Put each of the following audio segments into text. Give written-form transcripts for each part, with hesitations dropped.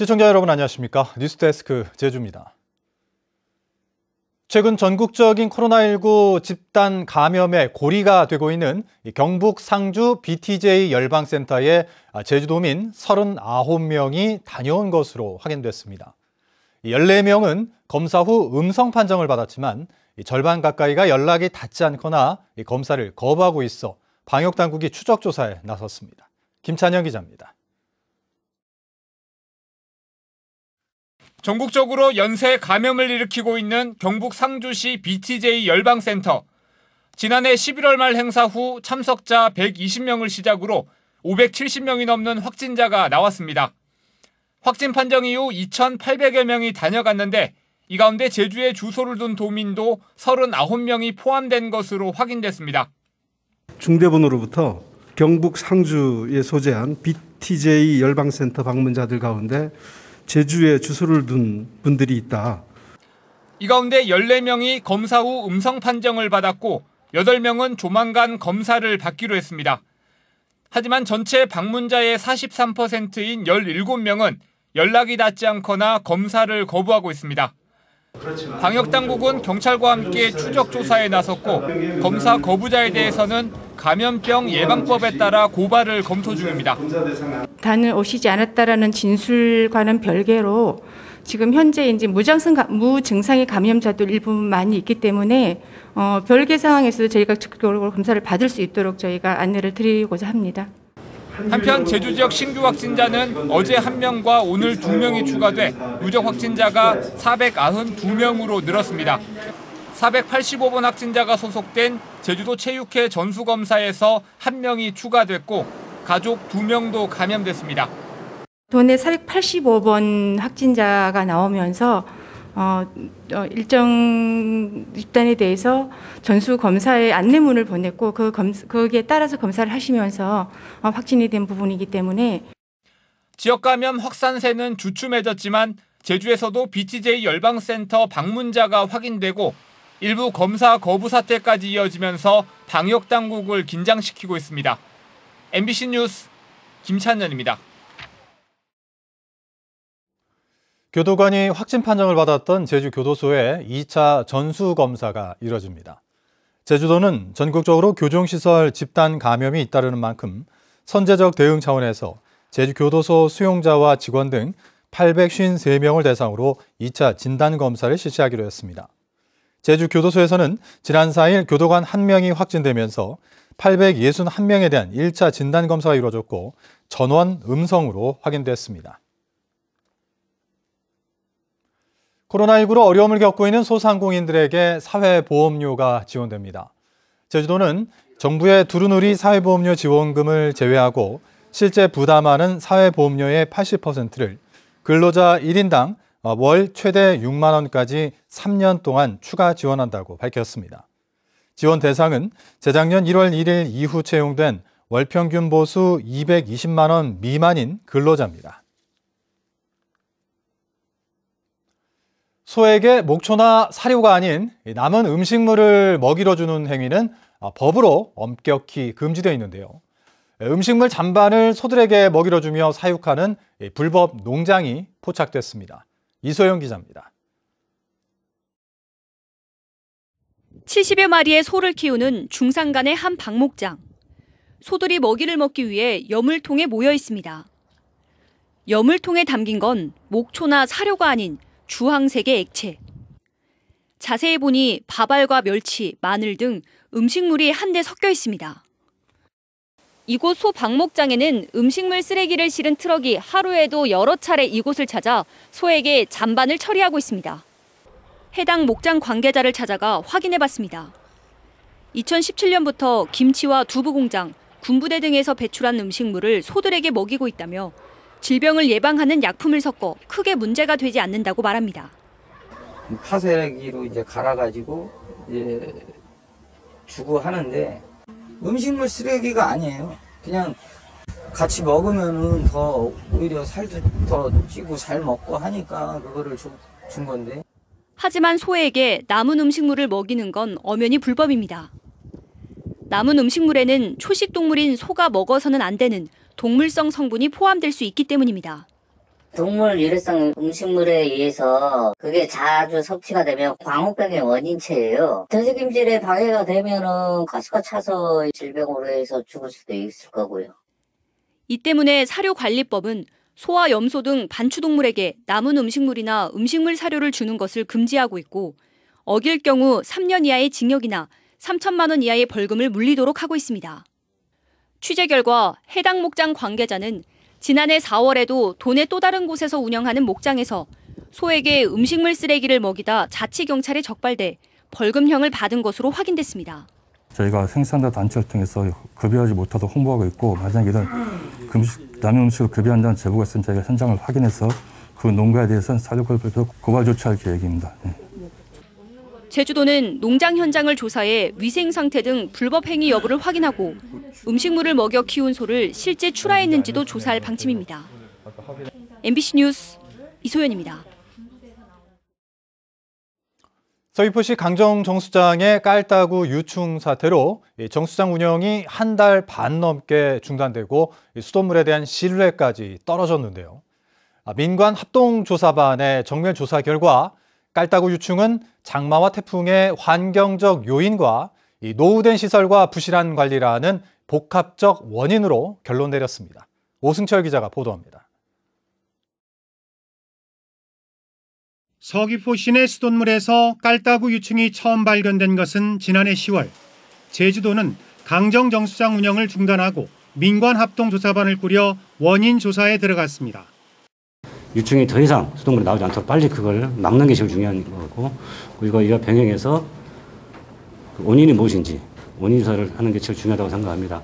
시청자 여러분 안녕하십니까? 뉴스데스크 제주입니다. 최근 전국적인 코로나19 집단 감염의 고리가 되고 있는 경북 상주 BTJ 열방센터에 제주도민 39명이 다녀온 것으로 확인됐습니다. 14명은 검사 후 음성 판정을 받았지만 절반 가까이가 연락이 닿지 않거나 검사를 거부하고 있어 방역당국이 추적 조사에 나섰습니다. 김찬영 기자입니다. 전국적으로 연쇄 감염을 일으키고 있는 경북 상주시 BTJ 열방센터. 지난해 11월 말 행사 후 참석자 120명을 시작으로 570명이 넘는 확진자가 나왔습니다. 확진 판정 이후 2,800여 명이 다녀갔는데 이 가운데 제주에 주소를 둔 도민도 39명이 포함된 것으로 확인됐습니다. 중대본으로부터 경북 상주에 소재한 BTJ 열방센터 방문자들 가운데 제주에 주소를 둔 분들이 있다. 이 가운데 14명이 검사 후 음성 판정을 받았고 8명은 조만간 검사를 받기로 했습니다. 하지만 전체 방문자의 43%인 17명은 연락이 닿지 않거나 검사를 거부하고 있습니다. 방역당국은 경찰과 함께 추적 조사에 나섰고 검사 거부자에 대해서는 감염병 예방법에 따라 고발을 검토 중입니다. 단을 오시지 않았다라는 진술과는 별개로 지금 현재 이제 무증상의 감염자들 일부 많이 있기 때문에 별개 상황에서도 저희가 적극적으로 검사를 받을 수 있도록 저희가 안내를 드리고자 합니다. 한편 제주 지역 신규 확진자는 어제 1명과 오늘 2명이 추가돼 누적 확진자가 492명으로 늘었습니다. 485번 확진자가 소속된 제주도 체육회 전수검사에서 1명이 추가됐고 가족 2명도 감염됐습니다. 도내 485번 확진자가 나오면서 일정 집단에 대해서 전수 검사의 안내문을 보냈고 거기에 따라서 검사를 하시면서 확진이 된 부분이기 때문에 지역 감염 확산세는 주춤해졌지만 제주에서도 BTJ 열방센터 방문자가 확인되고 일부 검사 거부 사태까지 이어지면서 방역 당국을 긴장시키고 있습니다. MBC 뉴스 김찬현입니다. 교도관이 확진 판정을 받았던 제주 교도소에 2차 전수 검사가 이뤄집니다. 제주도는 전국적으로 교정시설 집단 감염이 잇따르는 만큼 선제적 대응 차원에서 제주 교도소 수용자와 직원 등 853명을 대상으로 2차 진단 검사를 실시하기로 했습니다. 제주 교도소에서는 지난 4일 교도관 1명이 확진되면서 861명에 대한 1차 진단 검사가 이루어졌고 전원 음성으로 확인됐습니다. 코로나19로 어려움을 겪고 있는 소상공인들에게 사회보험료가 지원됩니다. 제주도는 정부의 두루누리 사회보험료 지원금을 제외하고 실제 부담하는 사회보험료의 80%를 근로자 1인당 월 최대 6만 원까지 3년 동안 추가 지원한다고 밝혔습니다. 지원 대상은 재작년 1월 1일 이후 채용된 월 평균 보수 220만 원 미만인 근로자입니다. 소에게 목초나 사료가 아닌 남은 음식물을 먹이러 주는 행위는 법으로 엄격히 금지되어 있는데요. 음식물 잔반을 소들에게 먹이러 주며 사육하는 불법 농장이 포착됐습니다. 이소영 기자입니다. 70여 마리의 소를 키우는 중산간의 한 방목장. 소들이 먹이를 먹기 위해 여물통에 모여 있습니다. 여물통에 담긴 건 목초나 사료가 아닌 주황색의 액체. 자세히 보니 밥알과 멸치, 마늘 등 음식물이 한데 섞여 있습니다. 이곳 소 방목장에는 음식물 쓰레기를 실은 트럭이 하루에도 여러 차례 이곳을 찾아 소에게 잔반을 처리하고 있습니다. 해당 목장 관계자를 찾아가 확인해봤습니다. 2017년부터 김치와 두부 공장, 군부대 등에서 배출한 음식물을 소들에게 먹이고 있다며 질병을 예방하는 약품을 섞어 크게 문제가 되지 않는다고 말합니다. 파쇄기로 이제 갈아가지고 이제 주고 하는데 음식물 쓰레기가 아니에요. 그냥 같이 먹으면은 더 오히려 살도 더 찌고 잘 먹고 하니까 그거를 준 건데. 하지만 소에게 남은 음식물을 먹이는 건 엄연히 불법입니다. 남은 음식물에는 초식 동물인 소가 먹어서는 안 되는 동물성 성분이 포함될 수 있기 때문입니다. 동물 일회성 음식물에 의해서 그게 자주 섭취가 되면 광우병의 원인체예요. 대기질에 방해가 되면은 가스가 차서 질병으로 해서 죽을 수도 있을 거고요. 이 때문에 사료관리법은 소와 염소 등 반추동물에게 남은 음식물이나 음식물 사료를 주는 것을 금지하고 있고 어길 경우 3년 이하의 징역이나 3천만 원 이하의 벌금을 물리도록 하고 있습니다. 취재 결과 해당 목장 관계자는 지난해 4월에도 도내 또 다른 곳에서 운영하는 목장에서 소에게 음식물 쓰레기를 먹이다 자치경찰에 적발돼 벌금형을 받은 것으로 확인됐습니다. 저희가 생산자 단체를 통해서 급여하지 못하도록 홍보하고 있고 만약에 이런 남의 음식을 급여한다는 제보가 있으면 저희가 현장을 확인해서 그 농가에 대해서는 사료벌법에서 고발 조치할 계획입니다. 제주도는 농장 현장을 조사해 위생 상태 등 불법 행위 여부를 확인하고 음식물을 먹여 키운 소를 실제 출하했는지도 조사할 방침입니다. MBC 뉴스 이소연입니다. 서귀포시 강정 정수장의 깔따구 유충 사태로 정수장 운영이 한 달 반 넘게 중단되고 수돗물에 대한 신뢰까지 떨어졌는데요. 민관 합동조사반의 정밀 조사 결과 깔따구 유충은 장마와 태풍의 환경적 요인과 노후된 시설과 부실한 관리라는 복합적 원인으로 결론 내렸습니다. 오승철 기자가 보도합니다. 서귀포 시내 수돗물에서 깔따구 유충이 처음 발견된 것은 지난해 10월. 제주도는 강정 정수장 운영을 중단하고 민관 합동조사반을 꾸려 원인 조사에 들어갔습니다. 유충이 더 이상 수돗물에 나오지 않도록 빨리 그걸 막는 게 제일 중요한 거고, 그리고 이와 병행해서 원인이 무엇인지 원인 조사를 하는 게 제일 중요하다고 생각합니다.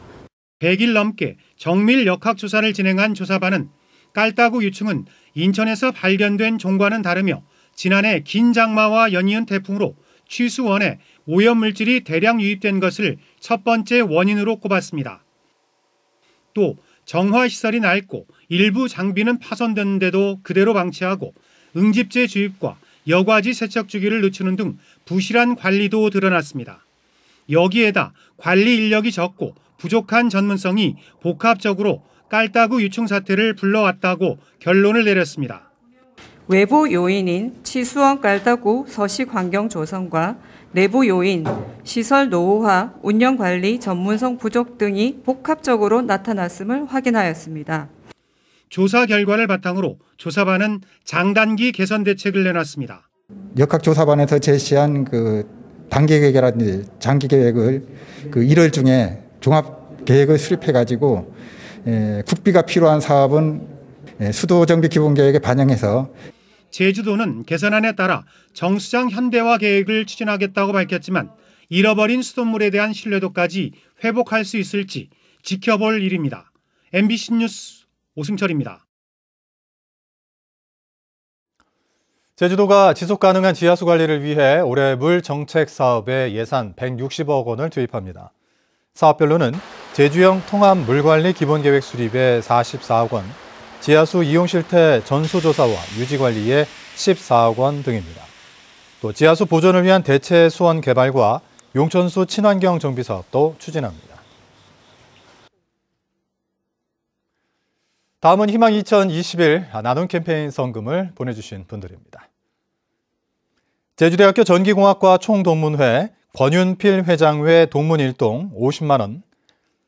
100일 넘게 정밀 역학 조사를 진행한 조사반은 깔따구 유충은 인천에서 발견된 종과는 다르며 지난해 긴 장마와 연이은 태풍으로 취수원에 오염물질이 대량 유입된 것을 첫 번째 원인으로 꼽았습니다. 또 정화시설이 낡고 일부 장비는 파손됐는데도 그대로 방치하고 응집제 주입과 여과지 세척 주기를 늦추는 등 부실한 관리도 드러났습니다. 여기에다 관리 인력이 적고 부족한 전문성이 복합적으로 깔따구 유충 사태를 불러왔다고 결론을 내렸습니다. 외부 요인인 치수원 깔따구 서식 환경 조성과 내부 요인, 시설 노후화, 운영관리 전문성 부족 등이 복합적으로 나타났음을 확인하였습니다. 조사 결과를 바탕으로 조사반은 장단기 개선 대책을 내놨습니다. 역학조사반에서 제시한 그 단기 계획이라든지 장기 계획을 그 1월 중에 종합 계획을 수립해가지고 국비가 필요한 사업은 수도정비 기본계획에 반영해서 제주도는 개선안에 따라 정수장 현대화 계획을 추진하겠다고 밝혔지만 잃어버린 수돗물에 대한 신뢰도까지 회복할 수 있을지 지켜볼 일입니다. MBC 뉴스 오승철입니다. 제주도가 지속가능한 지하수 관리를 위해 올해 물 정책 사업에 예산 160억 원을 투입합니다. 사업별로는 제주형 통합 물관리 기본계획 수립에 44억 원, 지하수 이용 실태 전수조사와 유지관리에 14억 원 등입니다. 또 지하수 보존을 위한 대체 수원 개발과 용천수 친환경 정비 사업도 추진합니다. 다음은 희망 2021 나눔 캠페인 성금을 보내주신 분들입니다. 제주대학교 전기공학과 총동문회 권윤필 회장 외 동문 1동 50만 원,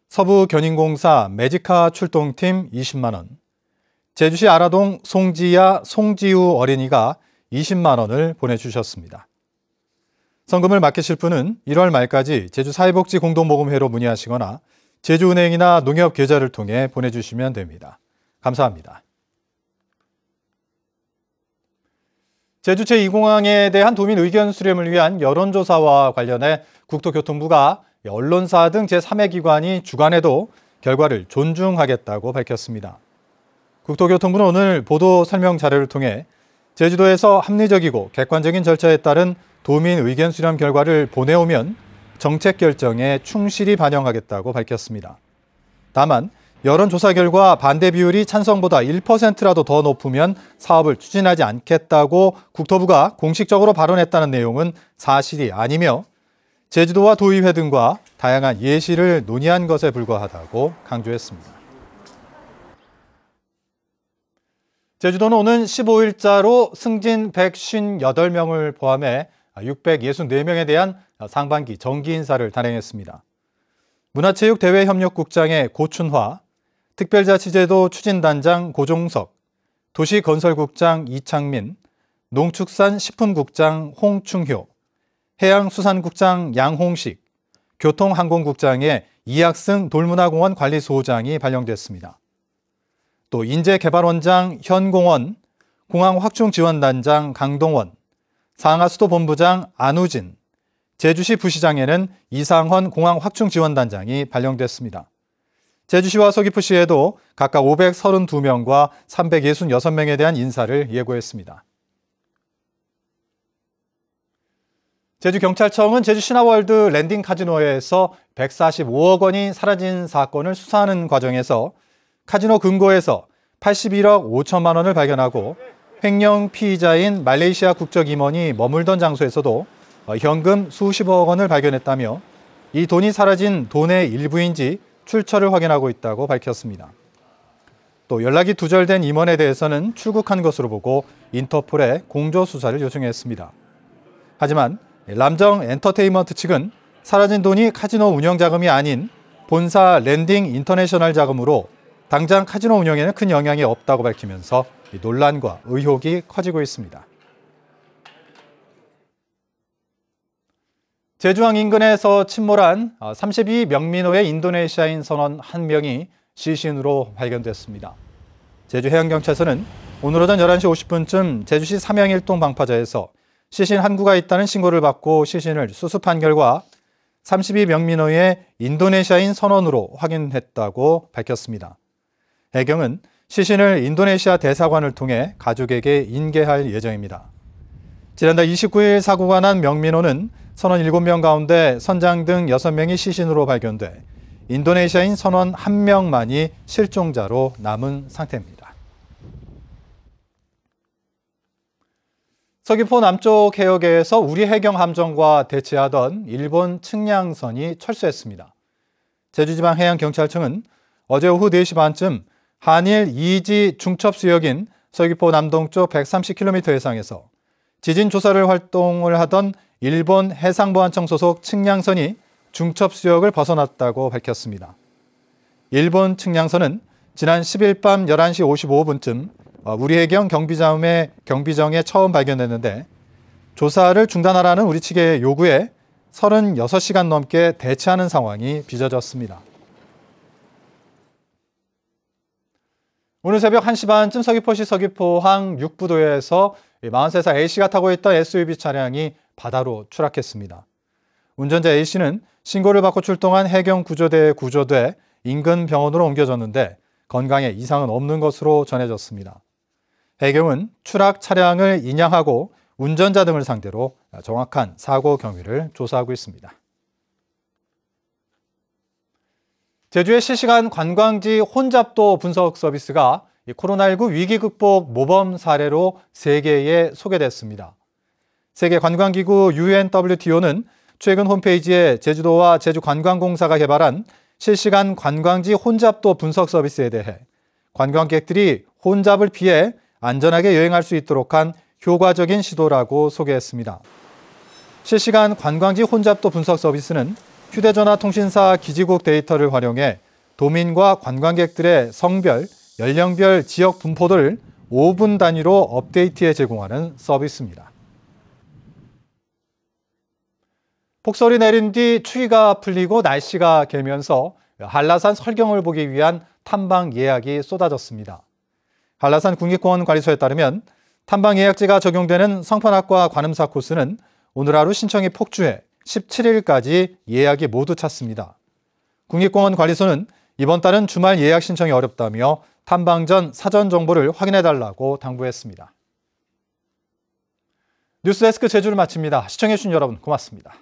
서부견인공사 매지카 출동팀 20만 원, 제주시 아라동 송지야, 송지우 어린이가 20만 원을 보내주셨습니다. 성금을 맡기실 분은 1월 말까지 제주사회복지공동모금회로 문의하시거나 제주은행이나 농협 계좌를 통해 보내주시면 됩니다. 감사합니다. 제주 제2공항에 대한 도민 의견 수렴을 위한 여론조사와 관련해 국토교통부가 언론사 등 제3의 기관이 주관해도 결과를 존중하겠다고 밝혔습니다. 국토교통부는 오늘 보도 설명 자료를 통해 제주도에서 합리적이고 객관적인 절차에 따른 도민 의견 수렴 결과를 보내오면 정책 결정에 충실히 반영하겠다고 밝혔습니다. 다만 여론조사 결과 반대 비율이 찬성보다 1%라도 더 높으면 사업을 추진하지 않겠다고 국토부가 공식적으로 발언했다는 내용은 사실이 아니며 제주도와 도의회 등과 다양한 예시를 논의한 것에 불과하다고 강조했습니다. 제주도는 오는 15일자로 승진 158명을 포함해 664명에 대한 상반기 정기 인사를 단행했습니다. 문화체육대외협력국장의 고춘화, 특별자치제도 추진단장 고종석, 도시건설국장 이창민, 농축산식품국장 홍충효, 해양수산국장 양홍식, 교통항공국장의 이학승 돌문화공원 관리소장이 발령됐습니다. 또 인재개발원장 현공원, 공항확충지원단장 강동원, 상하수도본부장 안우진, 제주시 부시장에는 이상헌 공항확충지원단장이 발령됐습니다. 제주시와 서귀포시에도 각각 532명과 366명에 대한 인사를 예고했습니다. 제주경찰청은 제주 신화월드 랜딩 카지노에서 145억 원이 사라진 사건을 수사하는 과정에서 카지노 금고에서 81억 5천만 원을 발견하고 횡령 피의자인 말레이시아 국적 임원이 머물던 장소에서도 현금 수십억 원을 발견했다며 이 돈이 사라진 돈의 일부인지 출처를 확인하고 있다고 밝혔습니다. 또 연락이 두절된 임원에 대해서는 출국한 것으로 보고 인터폴에 공조수사를 요청했습니다. 하지만 람정 엔터테인먼트 측은 사라진 돈이 카지노 운영 자금이 아닌 본사 랜딩 인터내셔널 자금으로 당장 카지노 운영에는 큰 영향이 없다고 밝히면서 논란과 의혹이 커지고 있습니다. 제주항 인근에서 침몰한 32명민호의 인도네시아인 선원 1명이 시신으로 발견됐습니다. 제주해양경찰서는 오늘 오전 11시 50분쯤 제주시 삼양일동 방파제에서 시신 한 구가 있다는 신고를 받고 시신을 수습한 결과 32명민호의 인도네시아인 선원으로 확인했다고 밝혔습니다. 해경은 시신을 인도네시아 대사관을 통해 가족에게 인계할 예정입니다. 지난달 29일 사고가 난 명민호는 선원 7명 가운데 선장 등 6명이 시신으로 발견돼 인도네시아인 선원 1명만이 실종자로 남은 상태입니다. 서귀포 남쪽 해역에서 우리 해경 함정과 대치하던 일본 측량선이 철수했습니다. 제주지방해양경찰청은 어제 오후 4시 반쯤 한일 2지 중첩수역인 서귀포 남동쪽 130km 해상에서 지진 조사를 활동을 하던 일본 해상보안청 소속 측량선이 중첩수역을 벗어났다고 밝혔습니다. 일본 측량선은 지난 10일 밤 11시 55분쯤 우리 해경 경비정에 처음 발견됐는데 조사를 중단하라는 우리 측의 요구에 36시간 넘게 대치하는 상황이 빚어졌습니다. 오늘 새벽 1시 반쯤 서귀포시 서귀포항 육부도에서 43살 A씨가 타고 있던 SUV 차량이 바다로 추락했습니다. 운전자 A씨는 신고를 받고 출동한 해경구조대에 구조돼 인근 병원으로 옮겨졌는데 건강에 이상은 없는 것으로 전해졌습니다. 해경은 추락 차량을 인양하고 운전자 등을 상대로 정확한 사고 경위를 조사하고 있습니다. 제주의 실시간 관광지 혼잡도 분석 서비스가 코로나19 위기 극복 모범 사례로 세계에 소개됐습니다. 세계관광기구 UNWTO는 최근 홈페이지에 제주도와 제주관광공사가 개발한 실시간 관광지 혼잡도 분석 서비스에 대해 관광객들이 혼잡을 피해 안전하게 여행할 수 있도록 한 효과적인 시도라고 소개했습니다. 실시간 관광지 혼잡도 분석 서비스는 휴대전화 통신사 기지국 데이터를 활용해 도민과 관광객들의 성별, 연령별 지역 분포들을 5분 단위로 업데이트해 제공하는 서비스입니다. 폭설이 내린 뒤 추위가 풀리고 날씨가 개면서 한라산 설경을 보기 위한 탐방 예약이 쏟아졌습니다. 한라산 국립공원 관리소에 따르면 탐방 예약제가 적용되는 성판악과 관음사 코스는 오늘 하루 신청이 폭주해 17일까지 예약이 모두 찼습니다. 국립공원 관리소는 이번 달은 주말 예약 신청이 어렵다며 탐방 전 사전 정보를 확인해달라고 당부했습니다. 뉴스데스크 제주를 마칩니다. 시청해주신 여러분 고맙습니다.